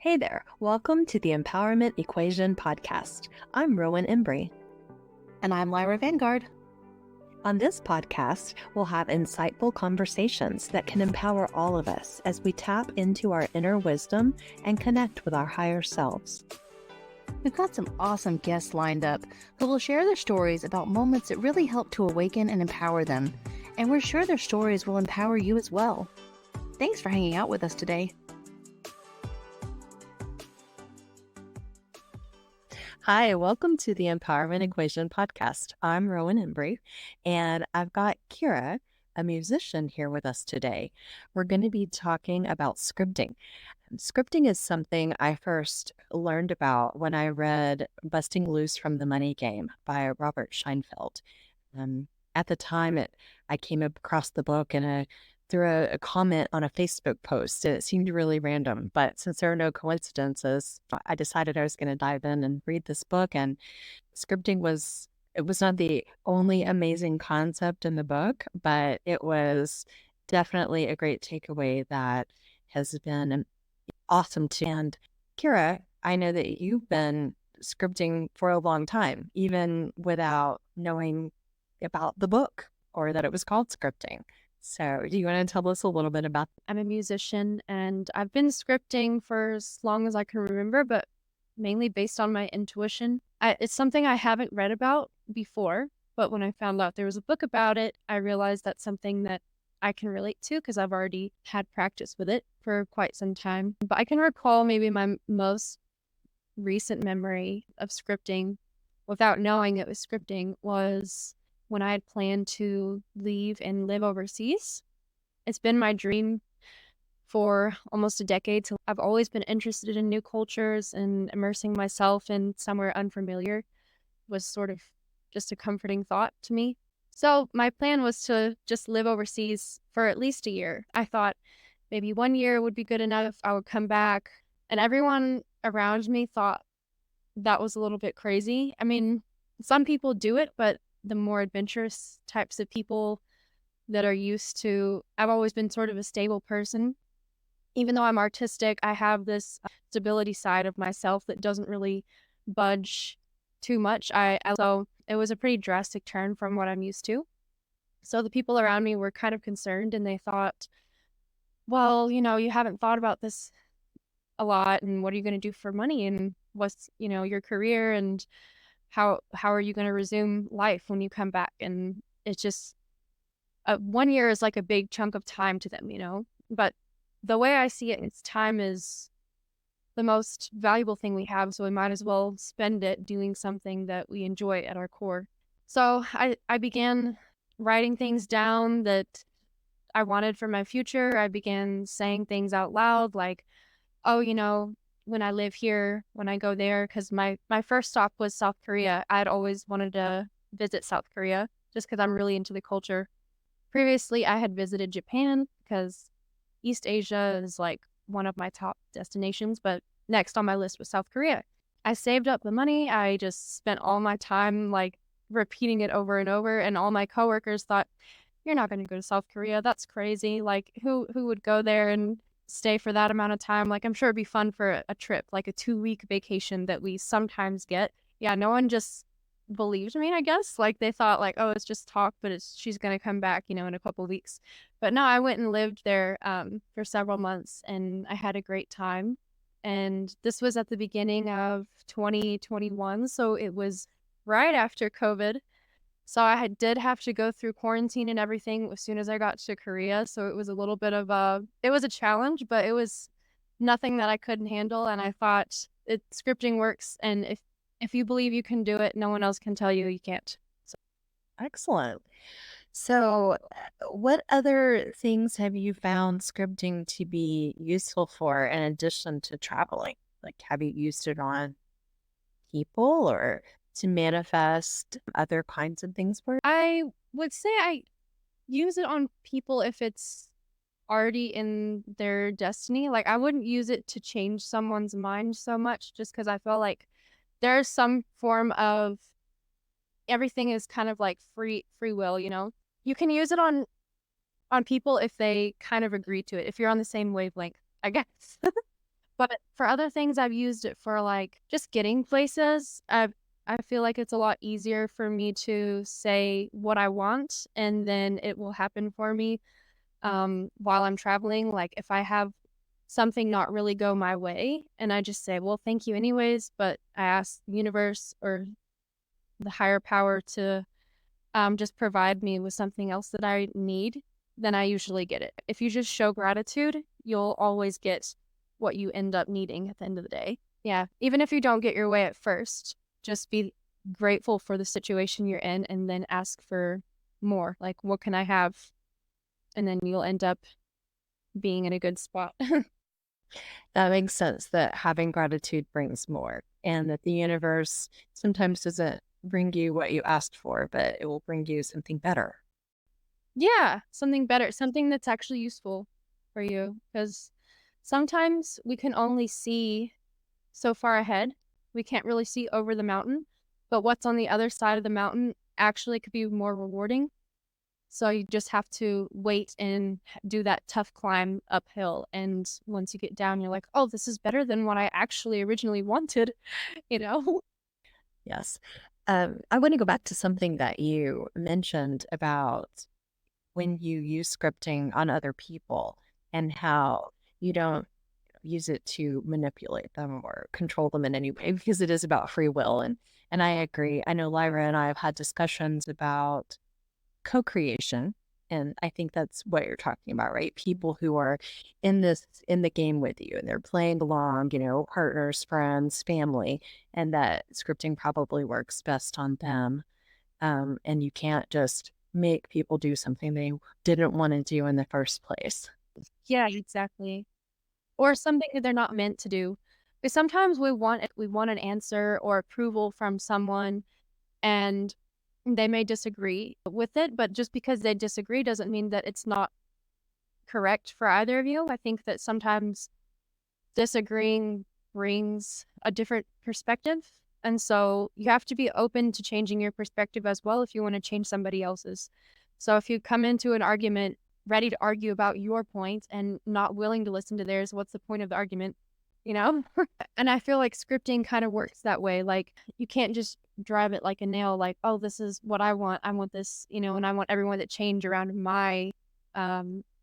Hey there, welcome to the Empowerment Equation podcast. I'm Rowan Embry. And I'm Lyra Vanguard. On this podcast, we'll have insightful conversations that can empower all of us as we tap into our inner wisdom and connect with our higher selves. We've got some awesome guests lined up who will share their stories about moments that really help to awaken and empower them. And we're sure their stories will empower you as well. Thanks for hanging out with us today. Hi, welcome to the Empowerment Equation podcast. I'm Rowan Embry, and I've got Kira, a musician, here with us today. We're going to be talking about scripting. Scripting is something I first learned about when I read Busting Loose from the Money Game by Robert Scheinfeld. At the time, I came across the book and through a comment on a Facebook post. It seemed really random, but since there are no coincidences, I decided I was going to dive in and read this book. And scripting was not the only amazing concept in the book, but it was definitely a great takeaway that has been awesome too. And Kira, I know that you've been scripting for a long time, even without knowing about the book or that it was called scripting. So do you want to tell us a little bit about I'm a musician and I've been scripting for as long as I can remember, but mainly based on my intuition. It's something I haven't read about before, but when I found out there was a book about it, I realized that's something that I can relate to because I've already had practice with it for quite some time. But I can recall maybe my most recent memory of scripting without knowing it was scripting was when I had planned to leave and live overseas. It's been my dream for almost a decade. So I've always been interested in new cultures, and immersing myself in somewhere unfamiliar was sort of just a comforting thought to me. So my plan was to just live overseas for at least a year. I thought maybe 1 year would be good enough. I would come back, and everyone around me thought that was a little bit crazy. I mean, some people do it, but the more adventurous types of people that are used to, I've always been sort of a stable person. Even though I'm artistic, I have this stability side of myself that doesn't really budge too much. So it was a pretty drastic turn from what I'm used to. So the people around me were kind of concerned, and they thought, well, you haven't thought about this a lot, and what are you going to do for money, and what's, your career, and how are you going to resume life when you come back? And it's just 1 year is like a big chunk of time to them, but the way I see it, it's time is the most valuable thing we have, so we might as well spend it doing something that we enjoy at our core. So I began writing things down that I wanted for my future. I began saying things out loud like, oh, when I live here, when I go there, because my first stop was South Korea. I'd always wanted to visit South Korea just because I'm really into the culture. Previously, I had visited Japan because East Asia is like one of my top destinations, but next on my list was South Korea. I saved up the money. I just spent all my time like repeating it over and over, and all my coworkers thought, "You're not going to go to South Korea. That's crazy. Like who would go there and stay for that amount of time? Like I'm sure it'd be fun for a trip, like a 2-week vacation that we sometimes get." Yeah, no one just believed me, I guess. Like they thought like, oh, it's just talk, but she's going to come back, in a couple of weeks. But no, I went and lived there for several months, and I had a great time. And this was at the beginning of 2021, so it was right after COVID. So did have to go through quarantine and everything as soon as I got to Korea. So it was a little bit of it was a challenge, but it was nothing that I couldn't handle. And I thought scripting works. And if you believe you can do it, no one else can tell you you can't. So. Excellent. So what other things have you found scripting to be useful for in addition to traveling? Like, have you used it on people or to manifest other kinds of things for? I would say I use it on people if it's already in their destiny. Like I wouldn't use it to change someone's mind so much, just because I feel like there's some form of everything is kind of like free will. You can use it on people if they kind of agree to it, if you're on the same wavelength, I guess. But for other things, I've used it for, like, just getting places. I feel like it's a lot easier for me to say what I want, and then it will happen for me, while I'm traveling. Like, if I have something not really go my way, and I just say, "Well, thank you anyways," but I ask the universe or the higher power to, just provide me with something else that I need, then I usually get it. If you just show gratitude, you'll always get what you end up needing at the end of the day. Yeah, even if you don't get your way at first, just be grateful for the situation you're in and then ask for more. Like, what can I have? And then you'll end up being in a good spot. That makes sense that having gratitude brings more and that the universe sometimes doesn't bring you what you asked for, but it will bring you something better. Yeah, something better, something that's actually useful for you. Because sometimes we can only see so far ahead. We can't really see over the mountain, but what's on the other side of the mountain actually could be more rewarding. So you just have to wait and do that tough climb uphill. And once you get down, you're like, oh, this is better than what I actually originally wanted, you know? Yes. I want to go back to something that you mentioned about when you use scripting on other people and how you don't use it to manipulate them or control them in any way because it is about free will. And I agree. I know Lyra and I have had discussions about co-creation. And I think that's what you're talking about, right? People who are in the game with you and they're playing along, partners, friends, family, and that scripting probably works best on them. And you can't just make people do something they didn't want to do in the first place. Yeah, exactly. Or something that they're not meant to do. Because sometimes we want an answer or approval from someone and they may disagree with it, but just because they disagree doesn't mean that it's not correct for either of you. I think that sometimes disagreeing brings a different perspective. And so you have to be open to changing your perspective as well if you want to change somebody else's. So if you come into an argument ready to argue about your point and not willing to listen to theirs, what's the point of the argument? You know? And I feel like scripting kind of works that way. Like you can't just drive it like a nail, like, oh, this is what I want. I want this, and I want everyone to change around my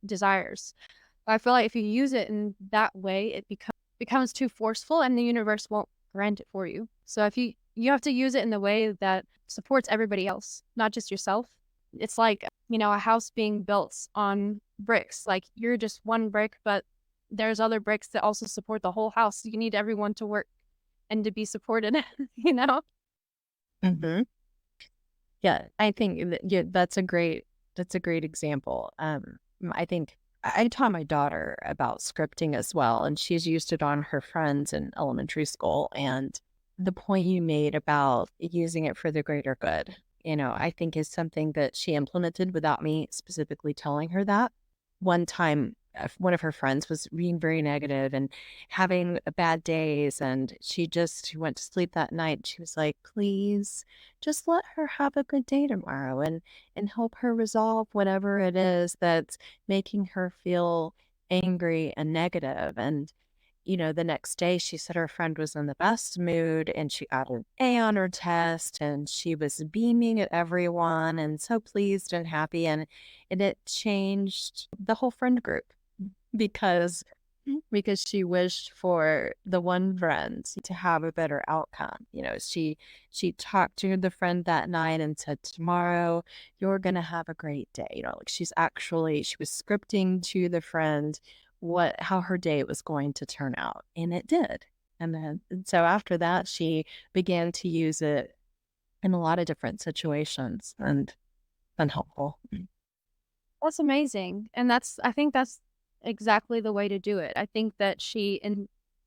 desires. I feel like if you use it in that way, it becomes too forceful and the universe won't grant it for you. So if you have to use it in the way that supports everybody else, not just yourself. It's like, a house being built on bricks. Like you're just one brick, but there's other bricks that also support the whole house. You need everyone to work and to be supported, you know? Hmm. Yeah, I think that's a great example. I think I taught my daughter about scripting as well, and she's used it on her friends in elementary school. And the point you made about using it for the greater good, I think is something that she implemented without me specifically telling her that. One time, one of her friends was being very negative and having bad days, and she went to sleep that night. She was like, "Please, just let her have a good day tomorrow, and help her resolve whatever it is that's making her feel angry and negative." And the next day she said her friend was in the best mood and she got an A on her test and she was beaming at everyone and so pleased and happy. And it changed the whole friend group because she wished for the one friend to have a better outcome. She talked to the friend that night and said, "Tomorrow you're gonna have a great day." Like she was scripting to the friend how her day was going to turn out, and it did. And so after that, she began to use it in a lot of different situations and been helpful. That's amazing. And I think that's exactly the way to do it. I think that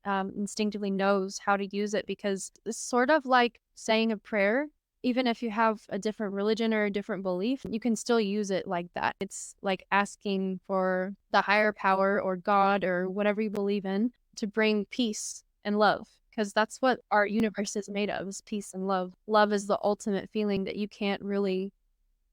instinctively knows how to use it because it's sort of like saying a prayer. Even if you have a different religion or a different belief, you can still use it like that. It's like asking for the higher power or God or whatever you believe in to bring peace and love. Because that's what our universe is made of, is peace and love. Love is the ultimate feeling that you can't really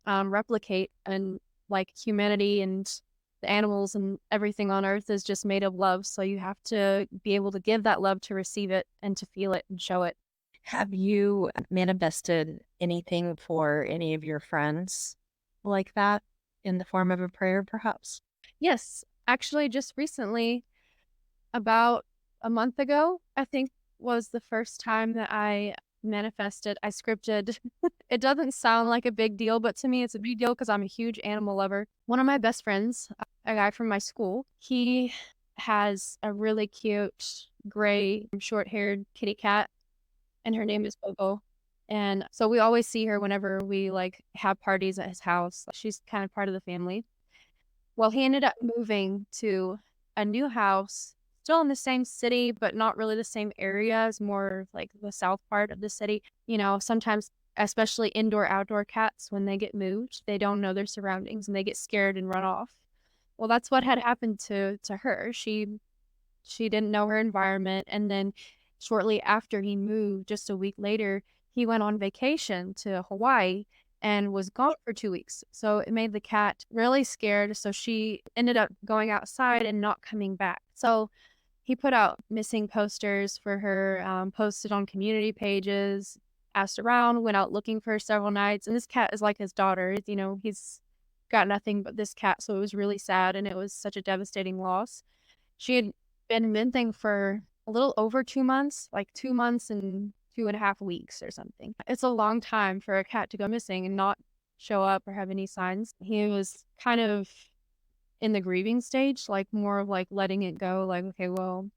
replicate, and like humanity and the animals and everything on earth is just made of love. So you have to be able to give that love to receive it and to feel it and show it. Have you manifested anything for any of your friends like that in the form of a prayer, perhaps? Yes, actually, just recently, about a month ago, I think was the first time that I manifested. I scripted. It doesn't sound like a big deal, but to me, it's a big deal because I'm a huge animal lover. One of my best friends, a guy from my school, he has a really cute gray, short haired kitty cat, and her name is Bobo. And so we always see her whenever we like have parties at his house. She's kind of part of the family. Well, he ended up moving to a new house, still in the same city, but not really the same area as more of, like, the south part of the city. You know, sometimes, especially indoor, outdoor cats, when they get moved, they don't know their surroundings and they get scared and run off. Well, that's what had happened to her. She didn't know her environment, and then shortly after he moved, just a week later, he went on vacation to Hawaii and was gone for 2 weeks. So it made the cat really scared, so she ended up going outside and not coming back. So he put out missing posters for her, posted on community pages, asked around, went out looking for her several nights, and this cat is like his daughter, you know, he's got nothing but this cat, so it was really sad, and it was such a devastating loss. She had been missing for a little over 2 months, like 2 months and 2.5 weeks or something. It's a long time for a cat to go missing and not show up or have any signs. He was kind of in the grieving stage, like, more of, like, letting it go, like, "Okay, well,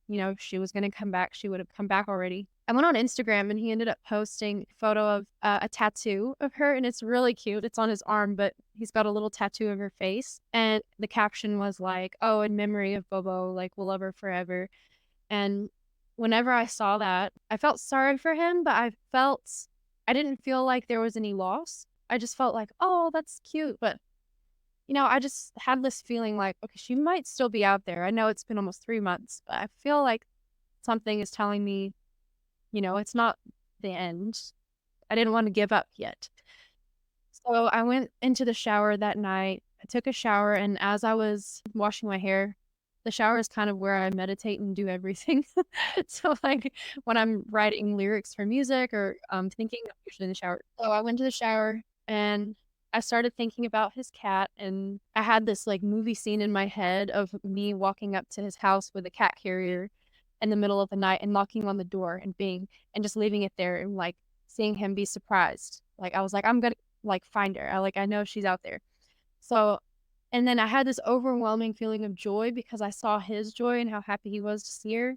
you know, if she was gonna come back, she would have come back already." I went on Instagram, and he ended up posting a photo of, a tattoo of her, and it's really cute. It's on his arm, but he's got a little tattoo of her face, and the caption was like, "Oh, in memory of Bobo, like, we'll love her forever." And whenever I saw that, I felt sorry for him, but I didn't feel like there was any loss. I just felt like, "Oh, that's cute," but you know, I just had this feeling like, okay, she might still be out there. I know it's been almost 3 months, but I feel like something is telling me, you know, it's not the end. I didn't want to give up yet. So I went into the shower that night. I took a shower, and as I was washing my hair, the shower is kind of where I meditate and do everything. So, like, when I'm writing lyrics for music or thinking, I'm usually in the shower. So I went to the shower and I started thinking about his cat, and I had this like movie scene in my head of me walking up to his house with a cat carrier in the middle of the night and knocking on the door and just leaving it there and like seeing him be surprised. Like I was like, I'm gonna like find her. I know she's out there. So and then I had this overwhelming feeling of joy because I saw his joy and how happy he was to see her.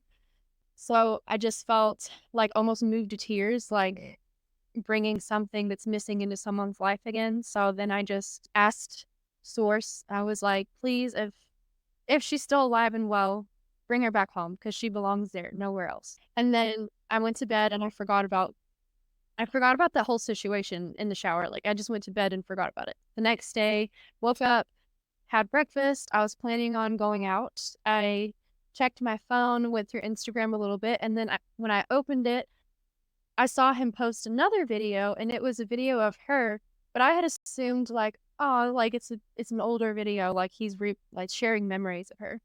So I just felt like almost moved to tears, like bringing something that's missing into someone's life again. So then I just asked Source, I was like, please, if she's still alive and well, bring her back home because she belongs there, nowhere else. And then I went to bed and I forgot about that whole situation in the shower. Like I just went to bed and forgot about it. The next day, woke up, had breakfast. I was planning on going out. I checked my phone, went through Instagram a little bit, and then when I opened it, I saw him post another video, and it was a video of her, but I had assumed like, oh, like it's an older video, like like sharing memories of her.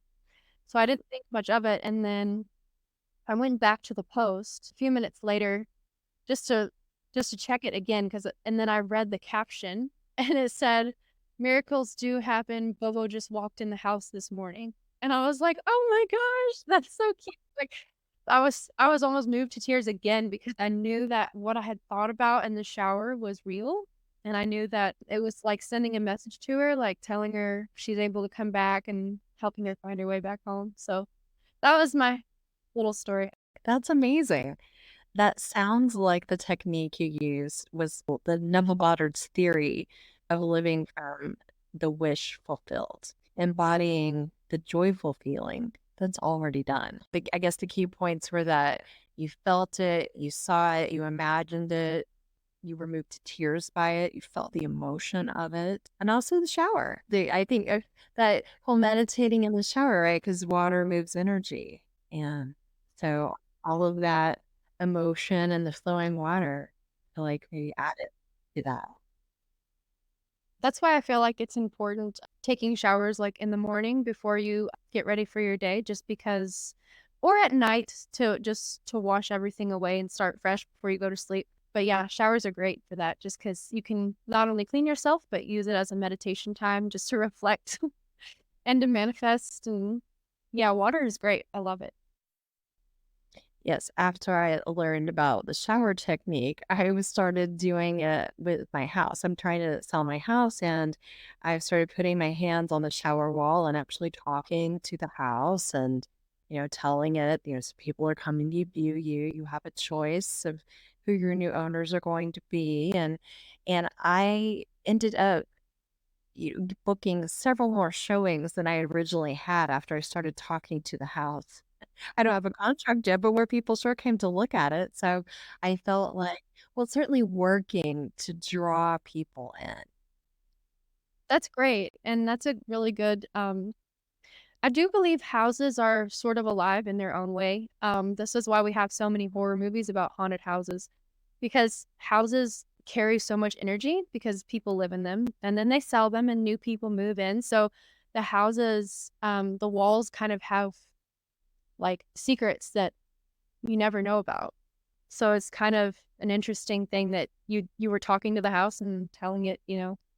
So I didn't think much of it, and then I went back to the post a few minutes later just to just to check it again and then I read the caption and it said, "Miracles do happen. Bobo just walked in the house this morning." And I was like, "Oh my gosh, that's so cute." Like I was almost moved to tears again because I knew that what I had thought about in the shower was real. And I knew that it was like sending a message to her, like telling her she's able to come back and helping her find her way back home. So that was my little story. That's amazing. That sounds like the technique you used was the Neville Goddard's theory of living from the wish fulfilled, embodying the joyful feeling that's already done. I guess the key points were that you felt it, you saw it, you imagined it, you were moved to tears by it, you felt the emotion of it, and also the shower. I think that whole meditating in the shower, right? Because water moves energy. And so all of that emotion and the flowing water, I like maybe added to that. That's why I feel like it's important taking showers, like, in the morning before you get ready for your day just because or at night to wash everything away and start fresh before you go to sleep. But, yeah, showers are great for that just because you can not only clean yourself, but use it as a meditation time just to reflect and to manifest, and yeah, water is great. I love it. Yes, after I learned about the shower technique, I was started doing it with my house. I'm trying to sell my house, and I started putting my hands on the shower wall and actually talking to the house and, telling it, so people are coming to view you. You have a choice of who your new owners are going to be. And I ended up booking several more showings than I originally had after I started talking to the house. I don't have a contract yet, but where people sure came to look at it, so I felt like, well, it's certainly working to draw people in. That's great, and that's a really good, I do believe houses are sort of alive in their own way. This is why we have so many horror movies about haunted houses, because houses carry so much energy because people live in them and then they sell them and new people move in. So the houses, the walls kind of have like secrets that you never know about. So it's kind of an interesting thing that you were talking to the house and telling it,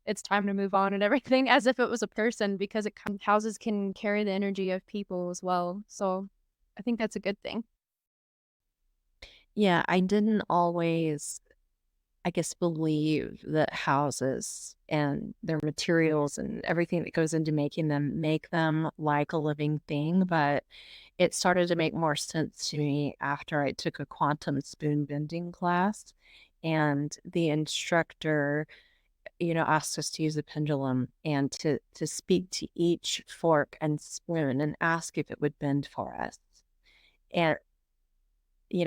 it's time to move on and everything as if it was a person because houses can carry the energy of people as well. So I think that's a good thing. Yeah, I didn't always, I guess, believe that houses and their materials and everything that goes into making them make them like a living thing, but it started to make more sense to me after I took a quantum spoon bending class, and the instructor asked us to use a pendulum and to speak to each fork and spoon and ask if it would bend for us. And,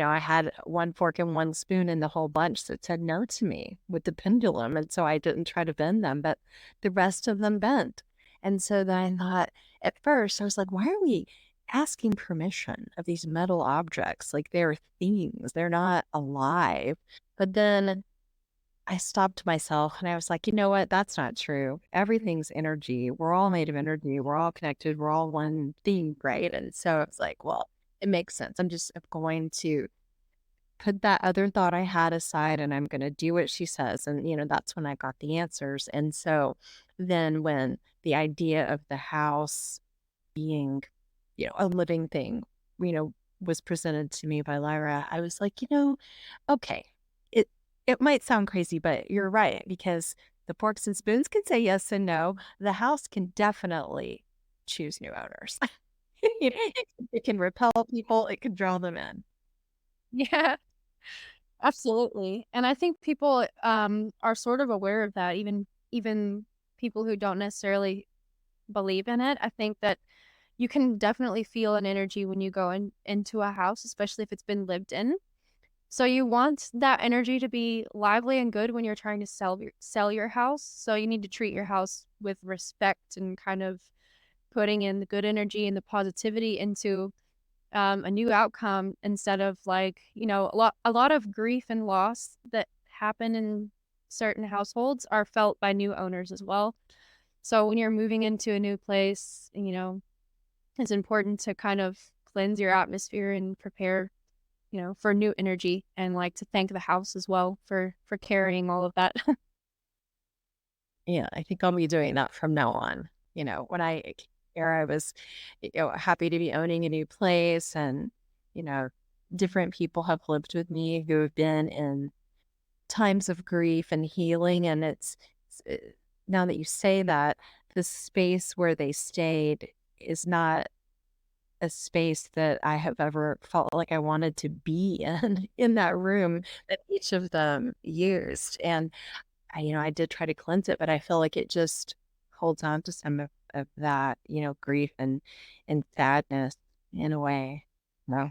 I had one fork and one spoon in the whole bunch that said no to me with the pendulum. And so I didn't try to bend them, but the rest of them bent. And so then I thought, at first, I was like, why are we asking permission of these metal objects? Like they're things, they're not alive. But then I stopped myself and I was like, you know what? That's not true. Everything's energy. We're all made of energy. We're all connected. We're all one thing, right? And so it's like, well, it makes sense. I'm going to put that other thought I had aside and I'm going to do what she says. And, that's when I got the answers. And so then when the idea of the house being, a living thing, you know, was presented to me by Lyra, I was like, okay, it it might sound crazy, but you're right because the forks and spoons can say yes and no. The house can definitely choose new owners. It can repel people. It can draw them in. Yeah, absolutely. And I think people are sort of aware of that, even people who don't necessarily believe in it. I think that you can definitely feel an energy when you go into a house, especially if it's been lived in. So you want that energy to be lively and good when you're trying to sell your house. So you need to treat your house with respect and kind of putting in the good energy and the positivity into a new outcome instead of like, a lot of grief and loss that happen in certain households are felt by new owners as well. So when you're moving into a new place, it's important to kind of cleanse your atmosphere and prepare, for new energy and like to thank the house as well for carrying all of that. Yeah, I think I'll be doing that from now on. When I here I was, happy to be owning a new place and, you know, different people have lived with me who have been in times of grief and healing. And now that you say that, the space where they stayed is not a space that I have ever felt like I wanted to be in, in that room that each of them used. And I did try to cleanse it, but I feel like it just holds on to some of that, grief and sadness in a way. No.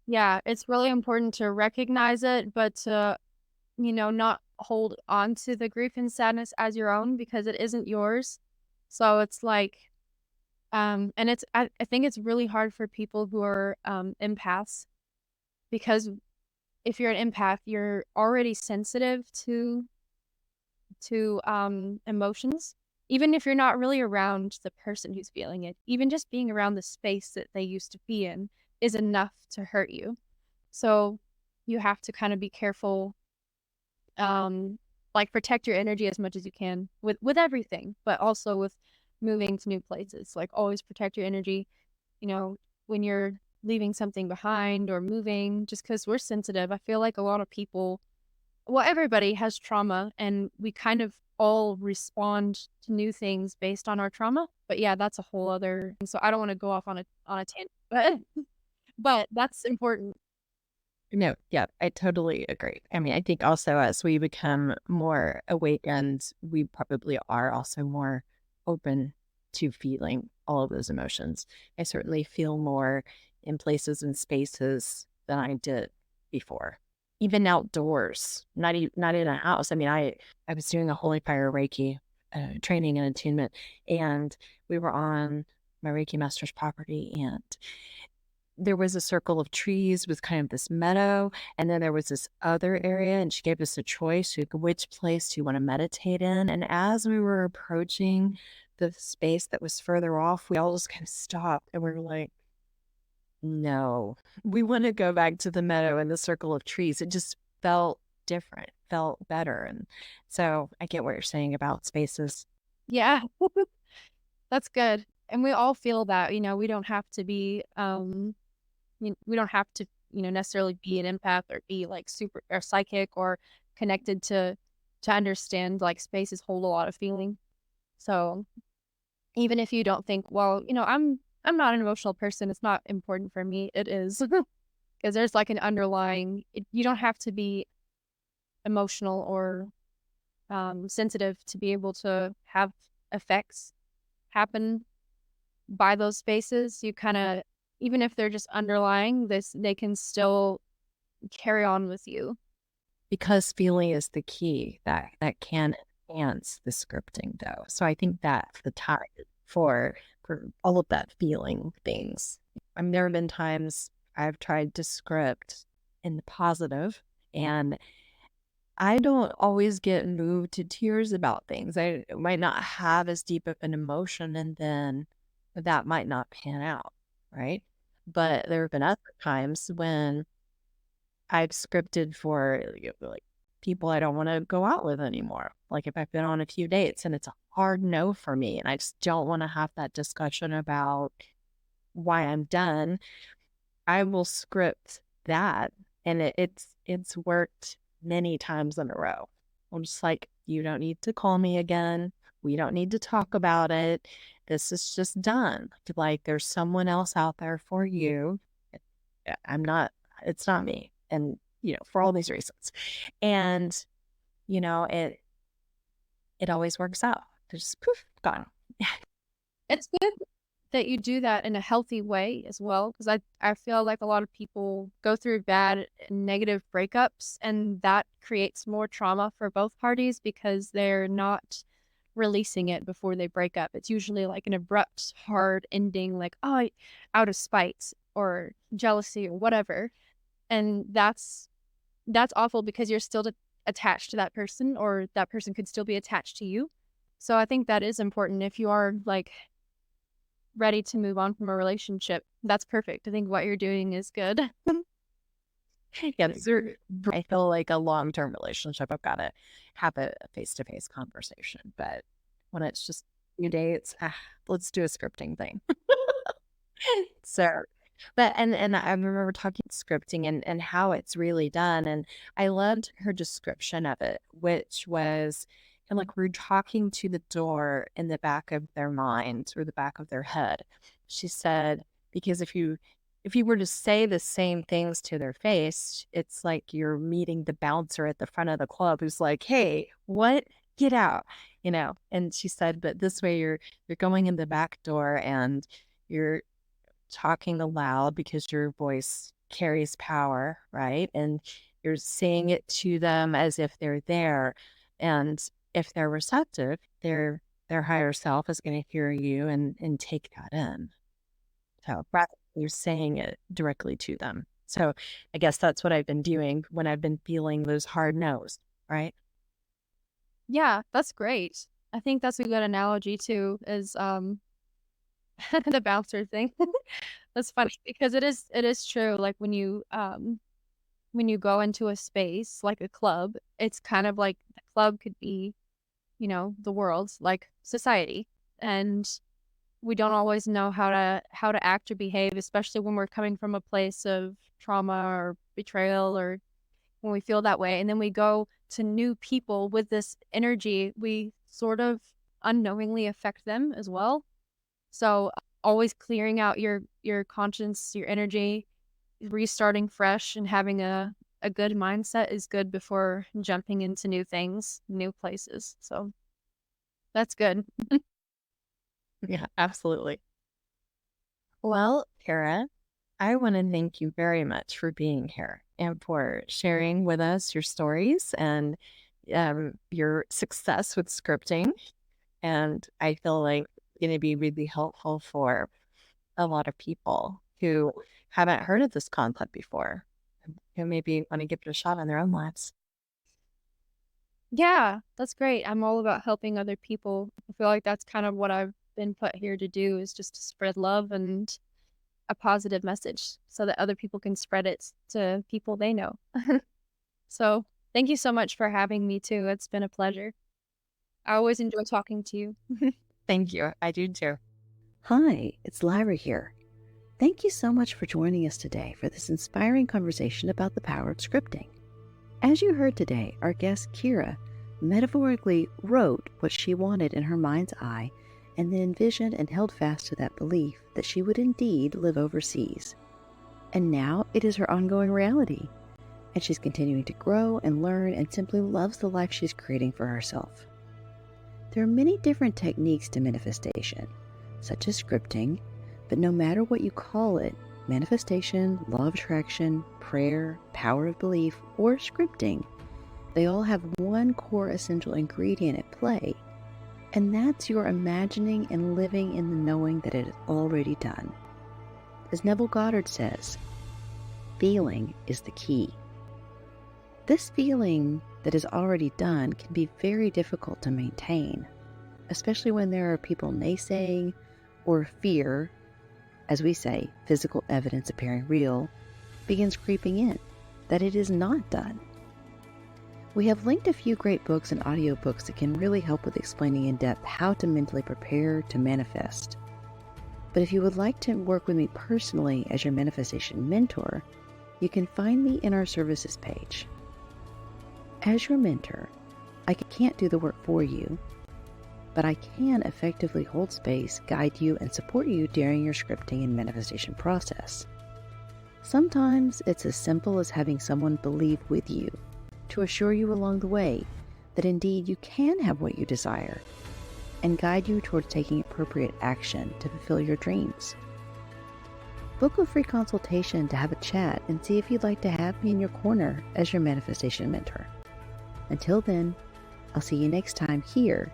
Yeah, it's really important to recognize it, but to, not hold on to the grief and sadness as your own because it isn't yours. So it's like, and I think it's really hard for people who are empaths because if you're an empath, you're already sensitive to emotions, even if you're not really around the person who's feeling it, even just being around the space that they used to be in is enough to hurt you. So you have to kind of be careful, um, like protect your energy as much as you can with everything, but also with moving to new places. Like always protect your energy, you know, when you're leaving something behind or moving, just because we're sensitive. I feel like a lot of people, well, everybody has trauma and we kind of all respond to new things based on our trauma. But yeah, that's a whole other, so I don't want to go off on a tangent, but that's important. No, yeah, I totally agree. I mean, I think also as we become more awakened, we probably are also more open to feeling all of those emotions. I certainly feel more in places and spaces than I did before. Even outdoors, not in a house. I mean, I was doing a holy fire Reiki training and attunement, and we were on my Reiki master's property, and there was a circle of trees with kind of this meadow, and then there was this other area, and she gave us a choice, like, which place do you want to meditate in? And as we were approaching the space that was further off, we all just kind of stopped and we were like, no, we want to go back to the meadow and the circle of trees. It just felt different, felt better. And so I get what you're saying about spaces. Yeah, that's good. And we all feel that, we don't have to be, we don't have to, necessarily be an empath or be like super or psychic or connected to understand like spaces hold a lot of feeling. So even if you don't think, well, I'm not an emotional person, it's not important for me. It is because there's like an underlying. You don't have to be emotional or sensitive to be able to have effects happen by those spaces. You kind of, even if they're just underlying this, they can still carry on with you. Because feeling is the key that can enhance the scripting though. So I think that's the target for all of that feeling things. I mean, there have been times I've tried to script in the positive, and I don't always get moved to tears about things. I might not have as deep of an emotion, and then that might not pan out, right? But there have been other times when I've scripted for, like, people I don't wanna go out with anymore. Like, if I've been on a few dates and it's a hard no for me, and I just don't wanna have that discussion about why I'm done, I will script that, and it's worked many times in a row. I'm just like, "You don't need to call me again. We don't need to talk about it. This is just done. Like, there's someone else out there for you. I'm not it's not me." And, for all these reasons. And, it always works out. They're just poof, gone. It's good that you do that in a healthy way as well, because I feel like a lot of people go through bad negative breakups, and that creates more trauma for both parties because they're not releasing it before they break up. It's usually like an abrupt, hard ending, like, oh, out of spite or jealousy or whatever. And that's awful because you're still attached to that person, or that person could still be attached to you. So I think that is important if you are like ready to move on from a relationship. That's perfect. I think what you're doing is good. Yeah, I feel like a long-term relationship, I've got to have a face-to-face conversation. But when it's just few dates, let's do a scripting thing. So, but and I remember talking scripting and how it's really done, and I loved her description of it, which was kind of like we're talking to the door in the back of their mind or the back of their head. She said, because if you were to say the same things to their face, it's like you're meeting the bouncer at the front of the club who's like, "Hey, what? Get out." And she said, but this way you're going in the back door and you're talking aloud because your voice carries power, right? And you're saying it to them as if they're there. And if they're receptive, their higher self is going to hear you and take that in. So rather than you're saying it directly to them. So I guess that's what I've been doing when I've been feeling those hard no's, right? Yeah, that's great. I think that's a good analogy too, is the bouncer thing. That's funny because it is true. Like when you go into a space like a club, it's kind of like the club could be, the world, like society. And we don't always know how to act or behave, especially when we're coming from a place of trauma or betrayal or when we feel that way. And then we go to new people with this energy, we sort of unknowingly affect them as well. So always clearing out your conscience, your energy, restarting fresh and having a good mindset is good before jumping into new things, new places. So that's good. Yeah, absolutely. Well, Kara, I want to thank you very much for being here and for sharing with us your stories and your success with scripting. And I feel like it's going to be really helpful for a lot of people who haven't heard of this concept before, who maybe want to give it a shot on their own lives. Yeah, that's great. I'm all about helping other people. I feel like that's kind of what I've been put here to do is just to spread love and a positive message so that other people can spread it to people they know. So thank you so much for having me too. It's been a pleasure. I always enjoy talking to you. Thank you. I do too. Hi, it's Lyra here. Thank you so much for joining us today for this inspiring conversation about the power of scripting. As you heard today, our guest Kira metaphorically wrote what she wanted in her mind's eye and then envisioned and held fast to that belief that she would indeed live overseas. And now it is her ongoing reality, and she's continuing to grow and learn and simply loves the life she's creating for herself. There are many different techniques to manifestation, such as scripting, but no matter what you call it, manifestation, law of attraction, prayer, power of belief, or scripting, they all have one core essential ingredient at play, and that's your imagining and living in the knowing that it is already done. As Neville Goddard says, feeling is the key. This feeling that is already done can be very difficult to maintain, especially when there are people naysaying or fear, as we say, physical evidence appearing real, begins creeping in, that it is not done. We have linked a few great books and audiobooks that can really help with explaining in depth how to mentally prepare to manifest. But if you would like to work with me personally as your manifestation mentor, you can find me in our services page. As your mentor, I can't do the work for you, but I can effectively hold space, guide you, and support you during your scripting and manifestation process. Sometimes it's as simple as having someone believe with you to assure you along the way that indeed you can have what you desire and guide you towards taking appropriate action to fulfill your dreams. Book a free consultation to have a chat and see if you'd like to have me in your corner as your manifestation mentor. Until then, I'll see you next time here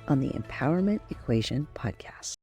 on the Empowerment Equation Podcast.